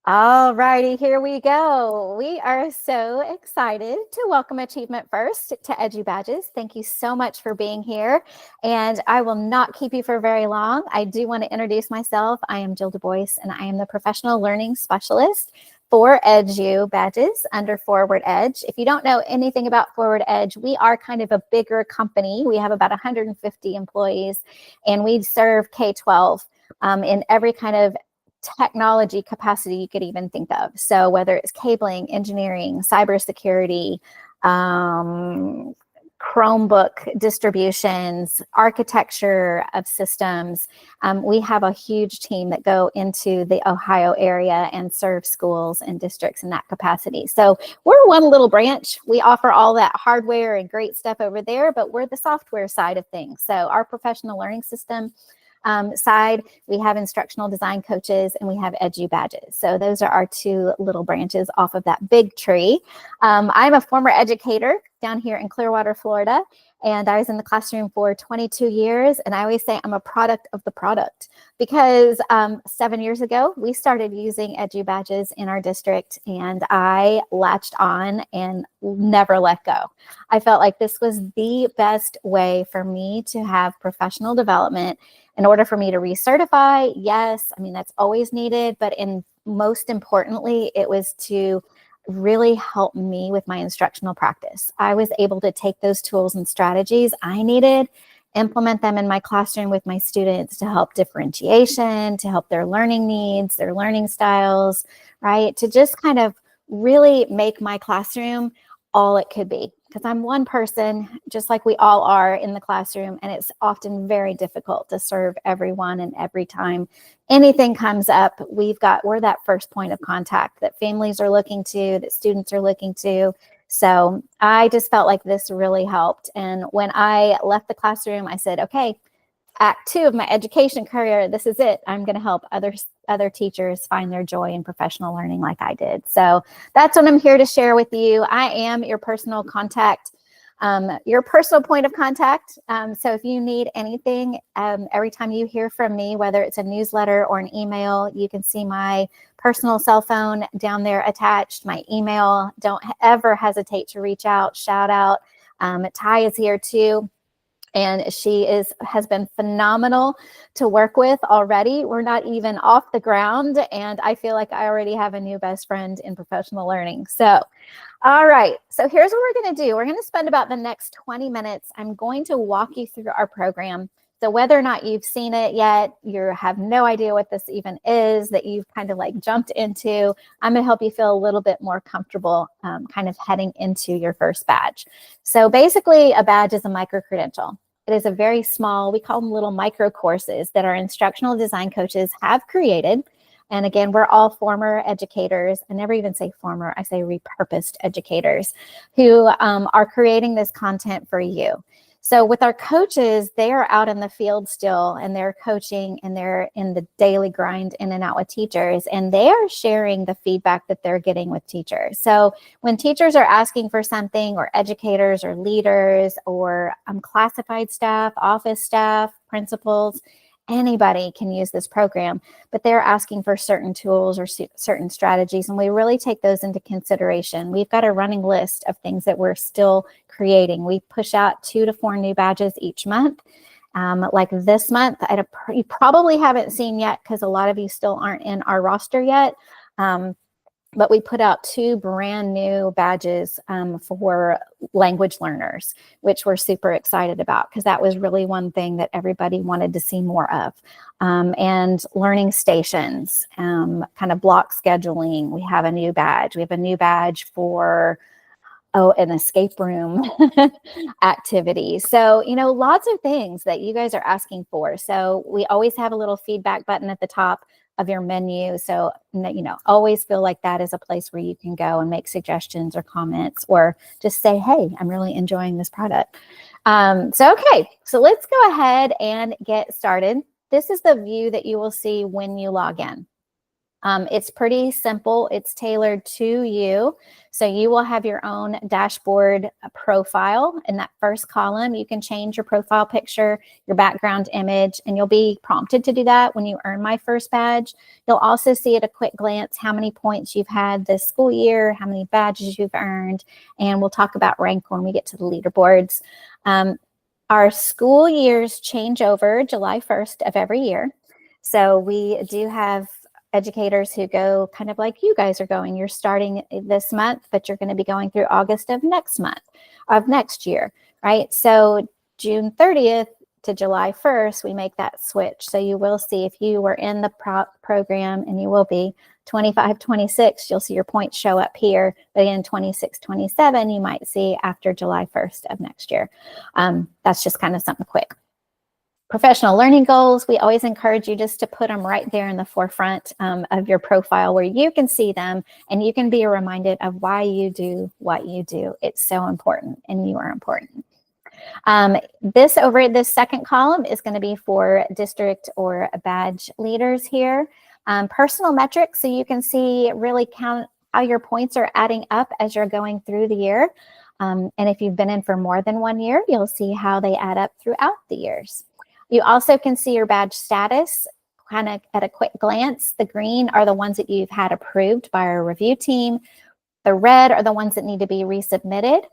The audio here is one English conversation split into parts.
All righty, here we go. We are so excited to welcome Achievement First to Edu Badges. Thank you so much for being here. And I will not keep you for very long. I do want to introduce myself. I am Jill Du Bois, and I am the Professional Learning Specialist for Edu Badges under Forward Edge. If you don't know anything about Forward Edge, we are kind of a bigger company. We have about 150 employees, and we serve K-12 in every kind of technology capacity you could even think of. So whether it's cabling, engineering, cybersecurity, Chromebook distributions, architecture of systems. We have a huge team that go into the Ohio area and serve schools and districts in that capacity. So we're one little branch. We offer all that hardware and great stuff over there, but we're the software side of things. So our professional learning system side, we have instructional design coaches, and we have Edu Badges. So those are our two little branches off of that big tree. I'm a former educator down here in Clearwater, Florida, and I was in the classroom for 22 years. And I always say I'm a product of the product because 7 years ago, we started using Edu Badges in our district, and I latched on and never let go. I felt like this was the best way for me to have professional development. In order for me to recertify, yes, I mean, that's always needed, but most importantly, it was to really help me with my instructional practice. I was able to take those tools and strategies I needed, implement them in my classroom with my students to help differentiation, to help their learning needs, their learning styles, right? To just kind of really make my classroom all it could be. Because I'm one person, just like we all are in the classroom, and it's often very difficult to serve everyone. And every time anything comes up, we're that first point of contact that families are looking to, that students are looking to. So I just felt like this really helped. And when I left the classroom, I said, okay, Act 2 of my education career, this is it. I'm going to help other teachers find their joy in professional learning like I did. So that's what I'm here to share with you. I am your personal contact, your personal point of contact. So if you need anything, every time you hear from me, whether it's a newsletter or an email, you can see my personal cell phone down there attached, my email. Don't ever hesitate to reach out, shout out. Ty is here too. And she has been phenomenal to work with already. We're not even off the ground, and I feel like I already have a new best friend in professional learning. So, all right. So here's what we're going to do. We're going to spend about the next 20 minutes. I'm going to walk you through our program. So whether or not you've seen it yet, you have no idea what this even is, that you've kind of like jumped into, I'm going to help you feel a little bit more comfortable kind of heading into your first badge. So basically, a badge is a micro-credential. It is a very small, we call them little micro courses that our instructional design coaches have created. And again, we're all former educators. I never even say former, I say repurposed educators who are creating this content for you. So with our coaches, they are out in the field still, and they're coaching, and they're in the daily grind in and out with teachers, and they are sharing the feedback that they're getting with teachers. So when teachers are asking for something, or educators or leaders or classified staff, office staff, principals, anybody can use this program, but they're asking for certain tools or certain strategies, and we really take those into consideration. We've got a running list of things that we're still creating. We push out 2 to 4 new badges each month. Like this month, you probably haven't seen yet because a lot of you still aren't in our roster yet. But we put out 2 brand new badges for language learners, which we're super excited about because that was really one thing that everybody wanted to see more of. And learning stations, kind of block scheduling. We have a new badge. We have a new badge for an escape room activity. So, lots of things that you guys are asking for. So we always have a little feedback button at the top of your menu. So, always feel like that is a place where you can go and make suggestions or comments, or just say, hey, I'm really enjoying this product. Okay, so let's go ahead and get started. This is the view that you will see when you log in. It's pretty simple. It's tailored to you. So you will have your own dashboard profile. In that first column, you can change your profile picture, your background image, and you'll be prompted to do that when you earn my first badge. You'll also see at a quick glance how many points you've had this school year, how many badges you've earned, and we'll talk about rank when we get to the leaderboards. Our school years change over July 1st of every year. So we do have educators who go kind of like you guys are going. You're starting this month, but you're going to be going through August of next year, right? So June 30th to July 1st, we make that switch. So you will see if you were in the program, and you will be 25, 26, you'll see your points show up here. But in 26, 27, you might see after July 1st of next year. That's just kind of something quick. Professional learning goals, we always encourage you just to put them right there in the forefront of your profile where you can see them and you can be reminded of why you do what you do. It's so important, and you are important. This second column is going to be for district or badge leaders here. Personal metrics, so you can see, really count how your points are adding up as you're going through the year. And if you've been in for more than 1 year, you'll see how they add up throughout the years. You also can see your badge status kind of at a quick glance. The green are the ones that you've had approved by our review team. The red are the ones that need to be resubmitted.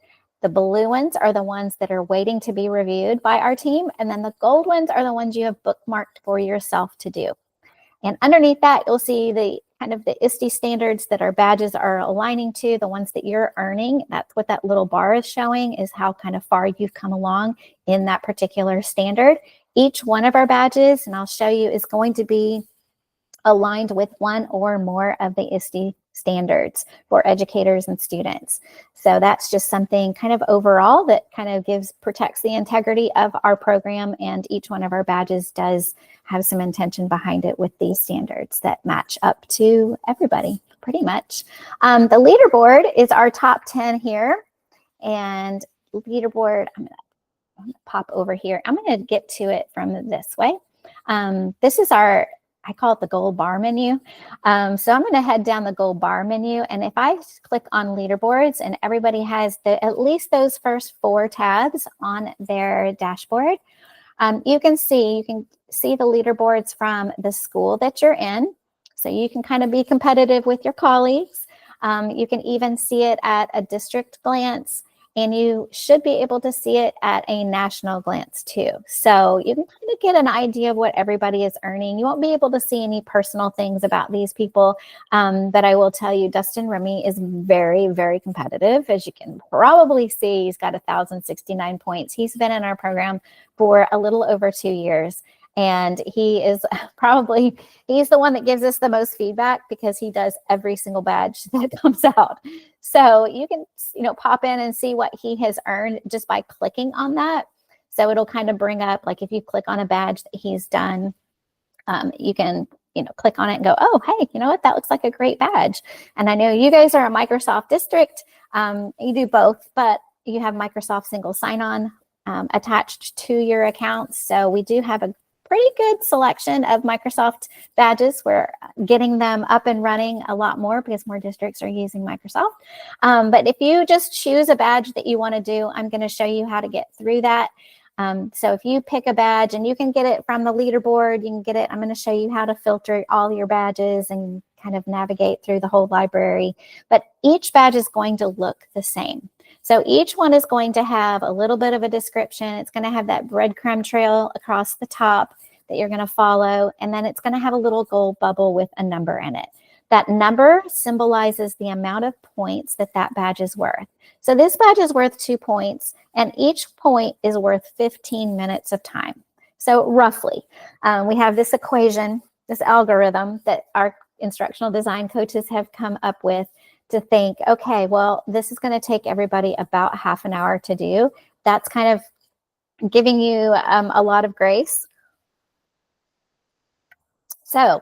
The blue ones are the ones that are waiting to be reviewed by our team. And then the gold ones are the ones you have bookmarked for yourself to do. And underneath that, you'll see the kind of the ISTE standards that our badges are aligning to, the ones that you're earning. That's what that little bar is showing, is how kind of far you've come along in that particular standard. Each one of our badges, and I'll show you, is going to be aligned with one or more of the ISTE standards for educators and students. So that's just something kind of overall that kind of protects the integrity of our program, and each one of our badges does have some intention behind it with these standards that match up to everybody pretty much. The leaderboard is our top 10 here, and leaderboard, I'm gonna pop over here. I'm going to get to it from this way. This is our, I call it the gold bar menu. So I'm going to head down the gold bar menu, and if I click on leaderboards, and everybody has at least those first 4 tabs on their dashboard, you can see the leaderboards from the school that you're in. So you can kind of be competitive with your colleagues. You can even see it at a district glance, and you should be able to see it at a national glance too. So you can kind of get an idea of what everybody is earning. You won't be able to see any personal things about these people, but I will tell you, Dustin Remy is very, very competitive. As you can probably see, he's got 1,069 points. He's been in our program for a little over 2 years. And he is he's the one that gives us the most feedback, because he does every single badge that comes out. So you can, pop in and see what he has earned just by clicking on that. So it'll kind of bring up, like if you click on a badge that he's done, you can, click on it and go, oh, hey, you know what? That looks like a great badge. And I know you guys are a Microsoft district. You do both, but you have Microsoft single sign-on attached to your accounts. So we do have a pretty good selection of Microsoft badges. We're getting them up and running a lot more because more districts are using Microsoft. But if you just choose a badge that you want to do, I'm going to show you how to get through that. So if you pick a badge, and you can get it from the leaderboard, you can get it. I'm going to show you how to filter all your badges and kind of navigate through the whole library. But each badge is going to look the same. So each one is going to have a little bit of a description. It's going to have that breadcrumb trail across the top that you're going to follow. And then it's going to have a little gold bubble with a number in it. That number symbolizes the amount of points that badge is worth. So this badge is worth 2 points, and each point is worth 15 minutes of time. So roughly, we have this equation, this algorithm that our instructional design coaches have come up with to think, okay, well, this is going to take everybody about half an hour to do. That's kind of giving you a lot of grace. So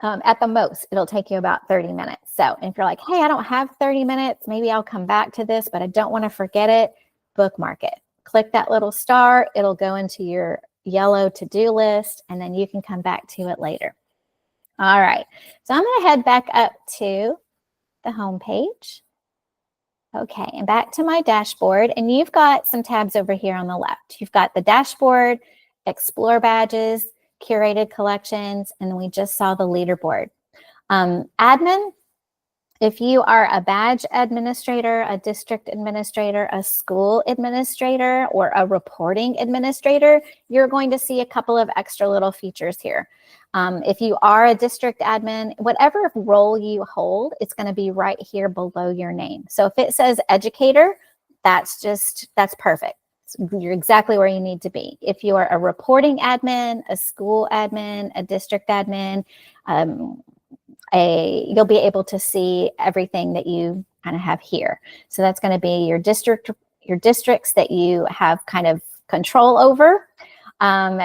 at the most, it'll take you about 30 minutes. So if you're like, hey, I don't have 30 minutes, maybe I'll come back to this, but I don't want to forget it, bookmark it. Click that little star. It'll go into your yellow to-do list, and then you can come back to it later. All right, so I'm going to head back up to the home page. Okay, and back to my dashboard, and you've got some tabs over here on the left. You've got the dashboard, explore badges, curated collections, and then we just saw the leaderboard. Admin, if you are a badge administrator, a district administrator, a school administrator, or a reporting administrator, you're going to see a couple of extra little features here. If you are a district admin, whatever role you hold, it's going to be right here below your name. So if it says educator, that's perfect. You're exactly where you need to be. If you are a reporting admin, a school admin, a district admin, you'll be able to see everything that you kind of have here. So that's going to be your districts that you have kind of control over,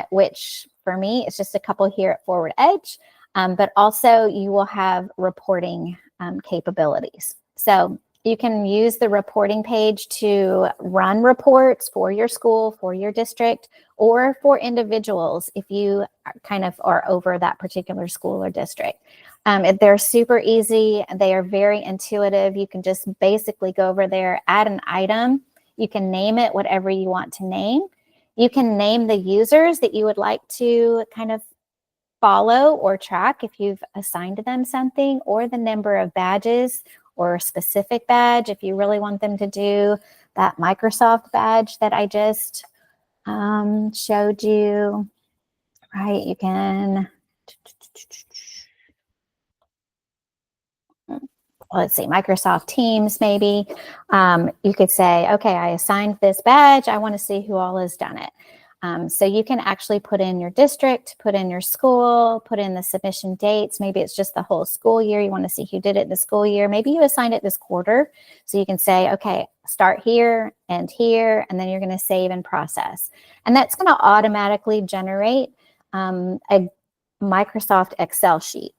which for me, it's just a couple here at Forward Edge, but also you will have reporting capabilities. So you can use the reporting page to run reports for your school, for your district, or for individuals if you kind of are over that particular school or district. They're super easy. They are very intuitive. You can just basically go over there, add an item. You can name it whatever you want to name. You can name the users that you would like to kind of follow or track if you've assigned them something, or the number of badges or a specific badge if you really want them to do that Microsoft badge that I just showed you, right? You can, let's see, Microsoft Teams maybe. You could say, okay, I assigned this badge. I want to see who all has done it. So you can actually put in your district, put in your school, put in the submission dates. Maybe it's just the whole school year. You want to see who did it this school year. Maybe you assigned it this quarter. So you can say, okay, start here, and then you're going to save and process. And that's going to automatically generate a Microsoft Excel sheet.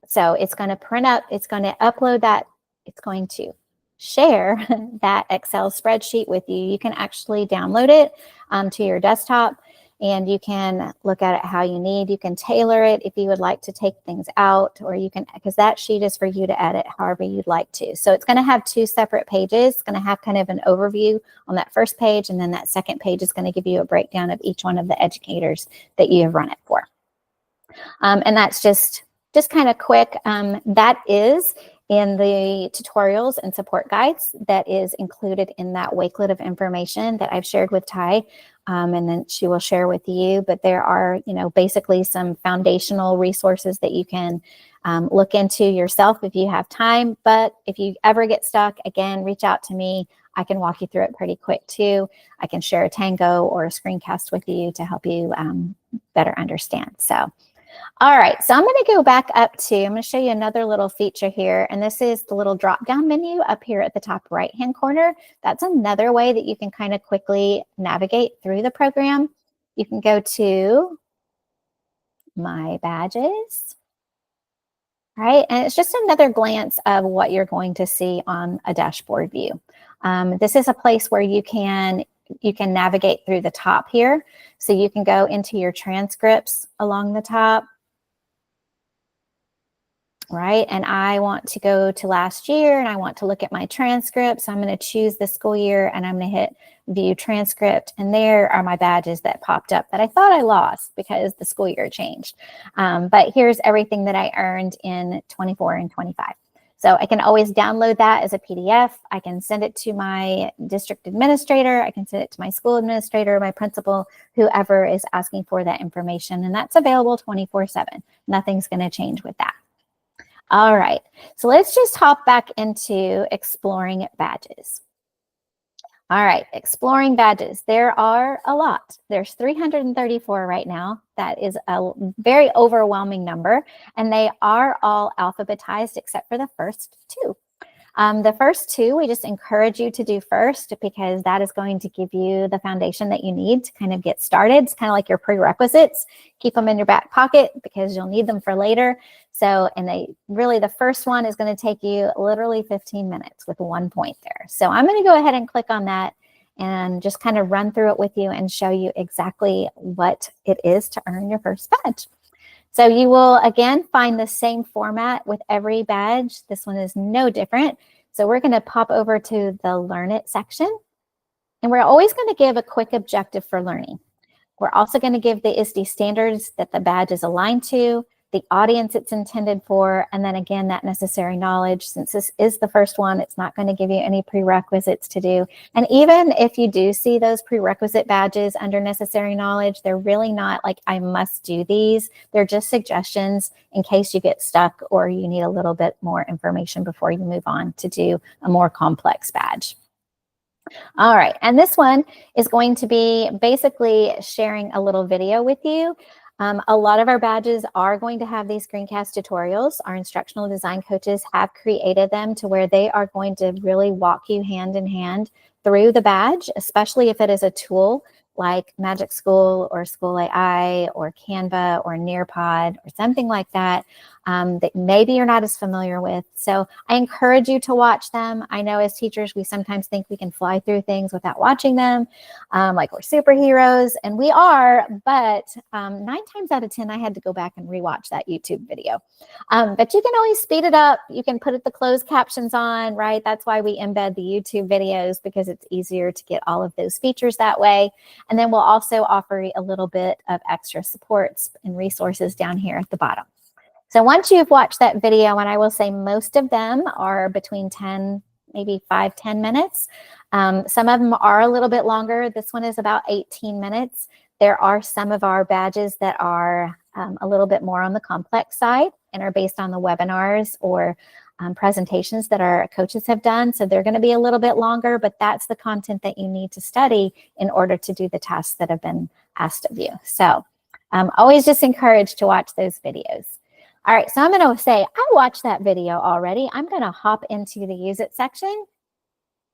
So it's going to print up, it's going to upload that, it's going to share that Excel spreadsheet with you. You can actually download it to your desktop, and you can look at it how you need. You can tailor it if you would like to take things out, or you can, because that sheet is for you to edit however you'd like to. So it's going to have two separate pages. It's going to have kind of an overview on that first page, and then that second page is going to give you a breakdown of each one of the educators that you have run it for. And that's just kind of quick. That is in the tutorials and support guides that is included in that wakelet of information that I've shared with Ty, and then she will share with you. But there are, basically some foundational resources that you can look into yourself if you have time. But if you ever get stuck, again, reach out to me. I can walk you through it pretty quick too. I can share a Tango or a screencast with you to help you better understand. So. All right, so I'm going to go back up to, I'm going to show you another little feature here, and this is the little drop-down menu up here at the top right-hand corner. That's another way that you can kind of quickly navigate through the program. You can go to My Badges, right? And it's just another glance of what you're going to see on a dashboard view. This is a place where you can navigate through the top here. So you can go into your transcripts along the top, right? And I want to go to last year, and I want to look at my transcripts. So I'm going to choose the school year, and I'm going to hit view transcript. And there are my badges that popped up that I thought I lost because the school year changed. But here's everything that I earned in 24 and 25. So I can always download that as a PDF. I can send it to my district administrator. I can send it to my school administrator, my principal, whoever is asking for that information. And that's available 24/7. Nothing's going to change with that. All right, so let's just hop back into exploring badges. All right, exploring badges. There are a lot. There's 334 right now. That is a very overwhelming number, and they are all alphabetized except for the first two. The first two, we just encourage you to do first because that is going to give you the foundation that you need to kind of get started. It's kind of like your prerequisites. Keep them in your back pocket because you'll need them for later. So, and really the first one is going to take you literally 15 minutes with 1 point there. So I'm going to go ahead and click on that and just kind of run through it with you and show you exactly what it is to earn your first badge. So you will, again, find the same format with every badge. This one is no different. So we're going to pop over to the Learn It section. And we're always going to give a quick objective for learning. We're also going to give the ISTE standards that the badge is aligned to, the audience it's intended for, and then again, that necessary knowledge. Since this is the first one, it's not going to give you any prerequisites to do. And even if you do see those prerequisite badges under necessary knowledge, they're really not like, I must do these. They're just suggestions in case you get stuck or you need a little bit more information before you move on to do a more complex badge. All right, and this one is going to be basically sharing a little video with you. A lot of our badges are going to have these screencast tutorials. Our instructional design coaches have created them to where they are going to really walk you hand in hand through the badge, especially if it is a tool like Magic School or School AI or Canva or Nearpod or something like that, that maybe you're not as familiar with. So I encourage you to watch them. I know as teachers, we sometimes think we can fly through things without watching them, like we're superheroes, and we are, but 9 times out of 10, I had to go back and rewatch that YouTube video. But you can always speed it up. You can put the closed captions on, right? That's why we embed the YouTube videos, because it's easier to get all of those features that way. And then we'll also offer a little bit of extra supports and resources down here at the bottom. So once you've watched that video, and I will say most of them are between 10, maybe 5-10 minutes. Some of them are a little bit longer. This one is about 18 minutes. There are some of our badges that are a little bit more on the complex side and are based on the webinars or presentations that our coaches have done. So they're going to be a little bit longer, but that's the content that you need to study in order to do the tasks that have been asked of you. So always just encouraged to watch those videos. All right, so I'm going to say, I watched that video already. I'm going to hop into the Use It section.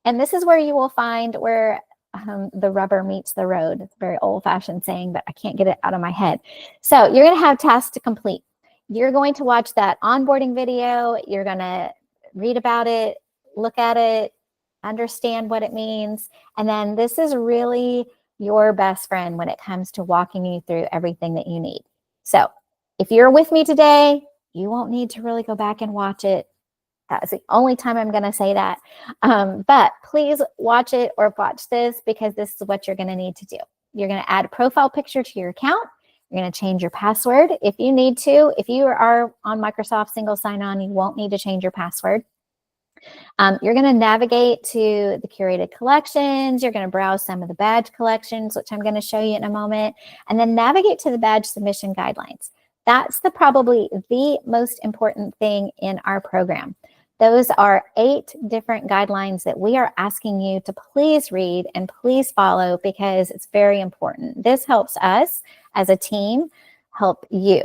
And this is where you will find where the rubber meets the road. It's a very old-fashioned saying, but I can't get it out of my head. So you're going to have tasks to complete. You're going to watch that onboarding video. You're going to read about it, look at it, understand what it means. And then this is really your best friend when it comes to walking you through everything that you need. So if you're with me today, you won't need to really go back and watch it. That's the only time I'm going to say that. But please watch it or watch this, because this is what you're going to need to do. You're going to add a profile picture to your account. You're going to change your password if you need to. If you are on Microsoft Single Sign-On, you won't need to change your password. You're going to navigate to the curated collections. You're going to browse some of the badge collections, which I'm going to show you in a moment, and then navigate to the badge submission guidelines. That's probably the most important thing in our program. Those are 8 different guidelines that we are asking you to please read and please follow, because it's very important. This helps us as a team help you.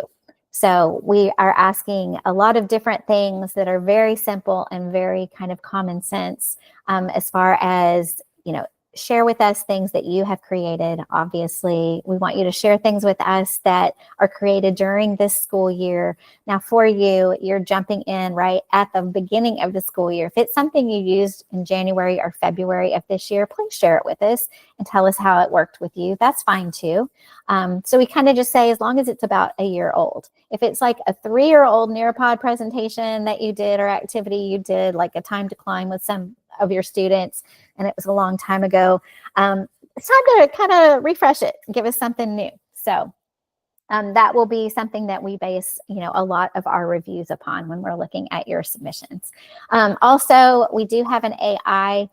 So we are asking a lot of different things that are very simple and very kind of common sense, as far as, you know, share with us things that you have created. Obviously, we want you to share things with us that are created during this school year. Now for you, you're jumping in right at the beginning of the school year. If it's something you used in January or February of this year, please share it with us and tell us how it worked with you. That's fine too. So we kind of just say, as long as it's about a year old. If it's like a 3-year-old Nearpod presentation that you did or activity you did, like a time to climb with some of your students, and it was a long time ago, it's time to kind of refresh it, give us something new. So that will be something that we base, a lot of our reviews upon when we're looking at your submissions. Also, we do have an AI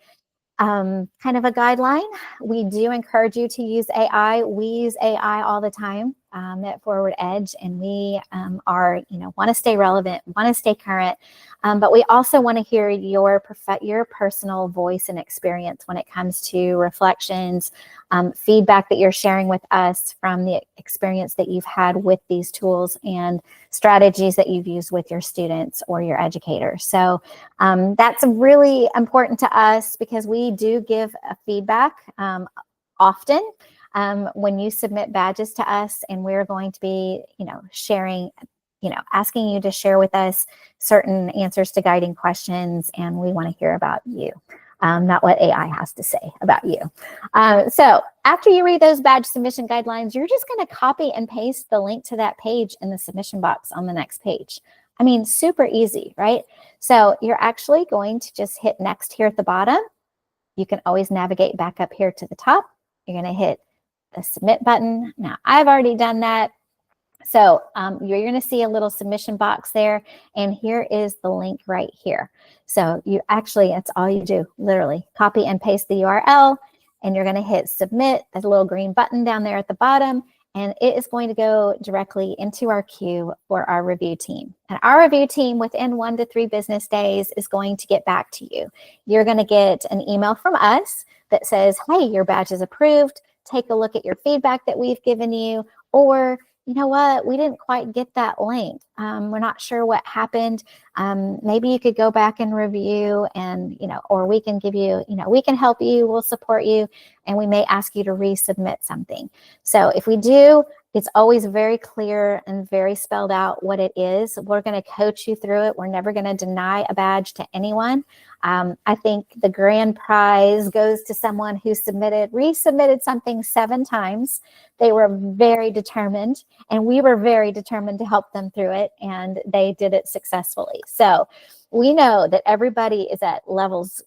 kind of a guideline. We do encourage you to use AI. We use AI all the time at Forward Edge, and we want to stay relevant, want to stay current, but we also want to hear your personal voice and experience when it comes to reflections, feedback that you're sharing with us from the experience that you've had with these tools and strategies that you've used with your students or your educators. So that's really important to us, because we do give a feedback often when you submit badges to us, and we're going to be, sharing, asking you to share with us certain answers to guiding questions, and we want to hear about you. not what AI has to say about you. So after you read those badge submission guidelines, you're just going to copy and paste the link to that page in the submission box on the next page. I mean, super easy, right? So you're actually going to just hit next here at the bottom. You can always navigate back up here to the top. You're going to hit the submit button. Now, I've already done that. So you're going to see a little submission box there, and here is the link right here. So you actually, that's all you do, literally copy and paste the URL, and you're going to hit submit, that little green button down there at the bottom, and it is going to go directly into our queue for our review team. And our review team within 1 to 3 business days is going to get back to you. You're going to get an email from us that says, hey, your badge is approved. Take a look at your feedback that we've given you, or you know what, we didn't quite get that link. We're not sure what happened. Maybe you could go back and review, and, or we can give you, we can help you, we'll support you, and we may ask you to resubmit something. So if we do, it's always very clear and very spelled out what it is. We're going to coach you through it. We're never going to deny a badge to anyone. I think the grand prize goes to someone who resubmitted something 7 times. They were very determined, and we were very determined to help them through it, and they did it successfully. So we know that everybody is at levels,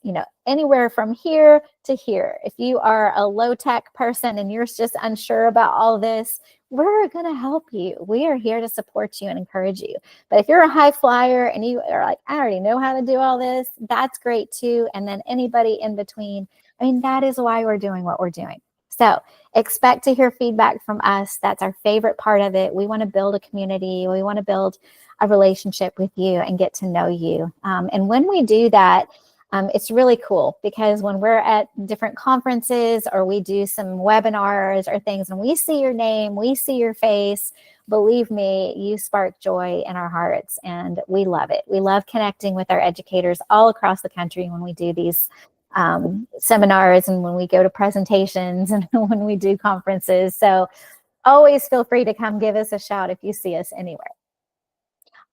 anywhere from here to here. If you are a low-tech person and you're just unsure about all this, we're going to help you. We are here to support you and encourage you. But if you're a high flyer and you are like, I already know how to do all this, that's great too. And then anybody in between, that is why we're doing what we're doing. So expect to hear feedback from us. That's our favorite part of it. We want to build a community. We want to build a relationship with you and get to know you. And when we do that, it's really cool, because when we're at different conferences or we do some webinars or things, and we see your name, we see your face, believe me, you spark joy in our hearts, and we love it. We love connecting with our educators all across the country when we do these seminars, and when we go to presentations, and when we do conferences. So always feel free to come give us a shout if you see us anywhere.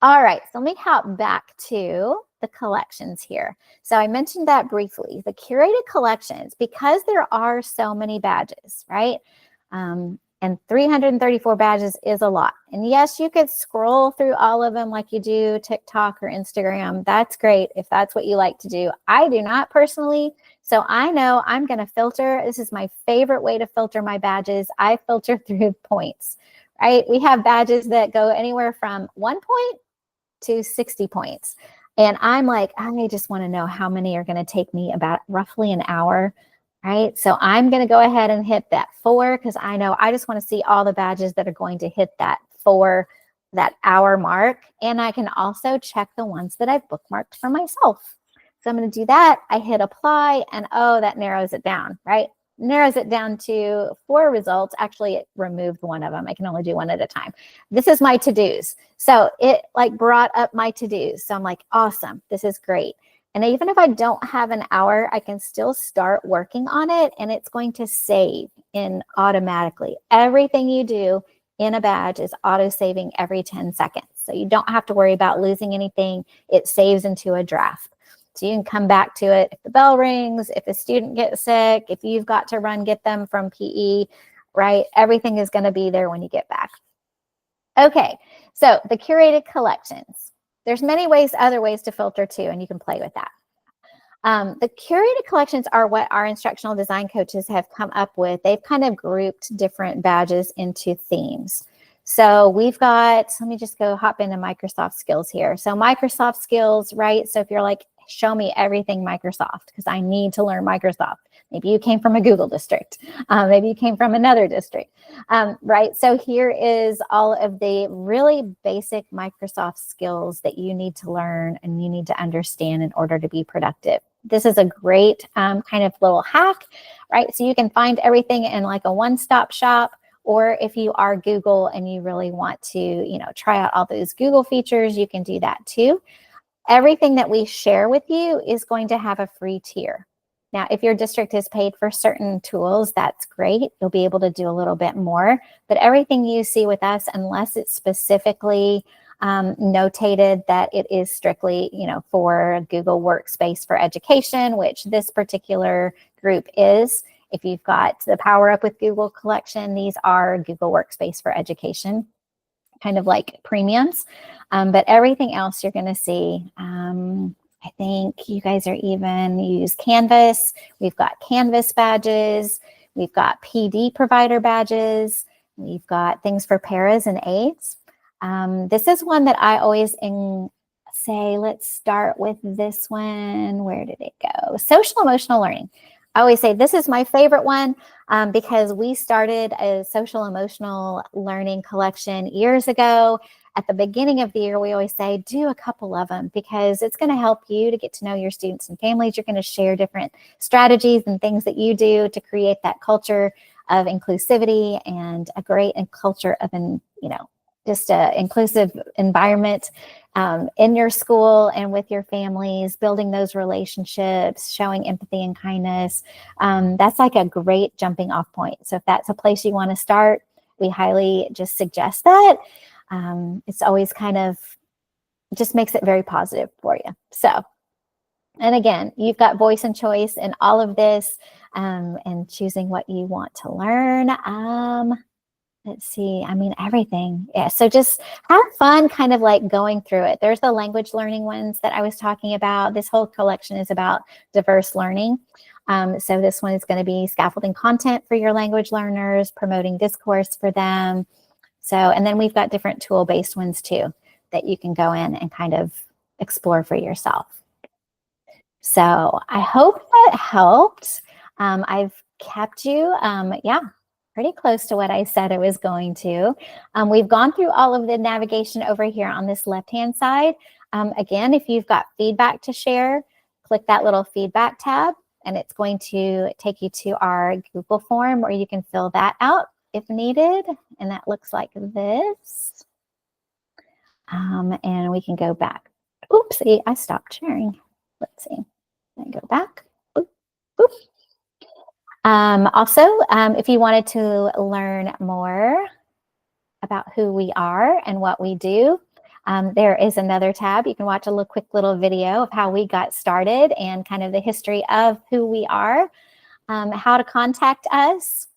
All right, so let me hop back to the collections here. So I mentioned that briefly, the curated collections, because there are so many badges, right? And 334 badges is a lot. And yes, you could scroll through all of them like you do TikTok or Instagram. That's great if that's what you like to do. I do not personally. So I know I'm going to filter. This is my favorite way to filter my badges. I filter through points, right? We have badges that go anywhere from 1 point to 60 points. And I'm like, I just want to know how many are going to take me about roughly an hour, right? So I'm going to go ahead and hit that 4, because I know I just want to see all the badges that are going to hit that 4, that hour mark. And I can also check the ones that I've bookmarked for myself. So I'm going to do that. I hit apply, and oh, that narrows it down, right? Narrows it down to 4 results. Actually, it removed one of them. I can only do one at a time. This is my to-dos. So it brought up my to-dos. So I'm like, awesome, this is great. And even if I don't have an hour, I can still start working on it, and it's going to save in automatically. Everything you do in a badge is auto-saving every 10 seconds. So you don't have to worry about losing anything. It saves into a draft. So you can come back to it if the bell rings, if a student gets sick, if you've got to run, get them from PE, right? Everything is going to be there when you get back. Okay, so the curated collections. There's many ways, other ways to filter too, and you can play with that. The curated collections are what our instructional design coaches have come up with. They've kind of grouped different badges into themes. So we've got, let me just go hop into Microsoft Skills here. So Microsoft Skills, right? So if you're like, show me everything Microsoft, because I need to learn Microsoft. Maybe you came from a Google district. Maybe you came from another district, right? So here is all of the really basic Microsoft skills that you need to learn and you need to understand in order to be productive. This is a great kind of little hack, right? So you can find everything in like a one-stop shop, or if you are Google and you really want to, try out all those Google features, you can do that too. Everything that we share with you is going to have a free tier. Now, if your district is paid for certain tools, that's great. You'll be able to do a little bit more. But everything you see with us, unless it's specifically notated that it is strictly, for Google Workspace for Education, which this particular group is. If you've got the Power Up with Google collection, these are Google Workspace for Education, kind of like premiums. But everything else you're going to see, I think you guys are even use Canvas. We've got Canvas badges. We've got PD provider badges. We've got things for paras and aides. This is one that I always say, let's start with this one. Where did it go? Social emotional learning. I always say this is my favorite one because we started a social emotional learning collection years ago. At the beginning of the year, we always say, do a couple of them because it's going to help you to get to know your students and families. You're going to share different strategies and things that you do to create that culture of inclusivity and a great culture of, just an inclusive environment in your school and with your families, building those relationships, showing empathy and kindness. That's like a great jumping off point. So if that's a place you want to start, we highly just suggest that. It's always kind of just makes it very positive for you. So, and again, you've got voice and choice in all of this and choosing what you want to learn. Let's see, everything. Yeah, so just have fun kind of like going through it. There's the language learning ones that I was talking about. This whole collection is about diverse learning. So this one is going to be scaffolding content for your language learners, promoting discourse for them. So, and then we've got different tool-based ones too that you can go in and kind of explore for yourself. So I hope that helped. I've kept you, pretty close to what I said I was going to. We've gone through all of the navigation over here on this left-hand side. Again, if you've got feedback to share, click that little feedback tab, and it's going to take you to our Google form where you can fill that out if needed. And that looks like this. And we can go back. Oopsie, I stopped sharing. Let's see. Then go back. Boop, boop. Also, if you wanted to learn more about who we are and what we do, there is another tab. You can watch a quick little video of how we got started and kind of the history of who we are, how to contact us.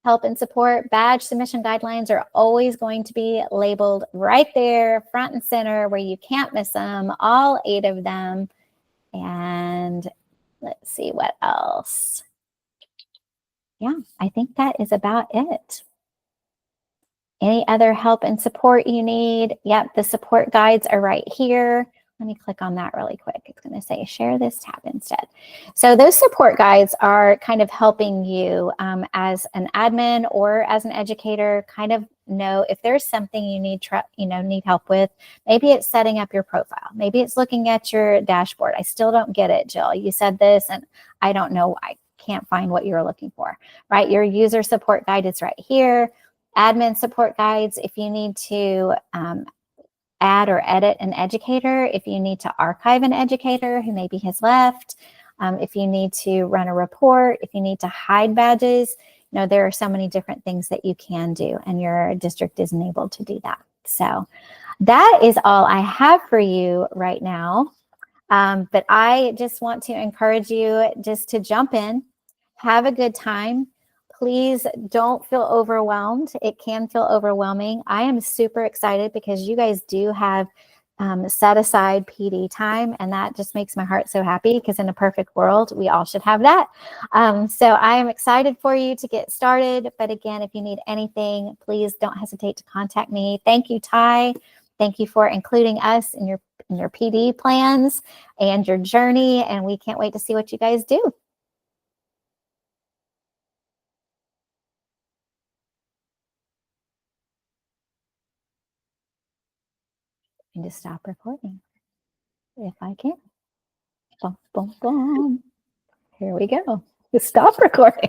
Help and support badge submission guidelines are always going to be labeled right there, front and center, where you can't miss them, all 8 of them. And let's see what else. Yeah, I think that is about it. Any other help and support you need? Yep, the support guides are right here. Let me click on that really quick. It's going to say share this tab instead. So those support guides are kind of helping you as an admin or as an educator kind of know if there's something you need help with. Maybe it's setting up your profile. Maybe it's looking at your dashboard. I still don't get it, Jill. You said this and I don't know why. Can't find what you're looking for, right? Your user support guide is right here. Admin support guides, if you need to add or edit an educator, if you need to archive an educator who maybe has left, if you need to run a report, if you need to hide badges, there are so many different things that you can do, and your district isn't able to do that. So that is all I have for you right now. But I just want to encourage you just to jump in, have a good time. Please don't feel overwhelmed. It can feel overwhelming. I am super excited because you guys do have set aside PD time, and that just makes my heart so happy because in a perfect world, we all should have that. So I am excited for you to get started. But again, if you need anything, please don't hesitate to contact me. Thank you, Ty. Thank you for including us in your PD plans and your journey, and we can't wait to see what you guys do. And to stop recording if I can. Boom, boom, boom. Here we go. Stop recording.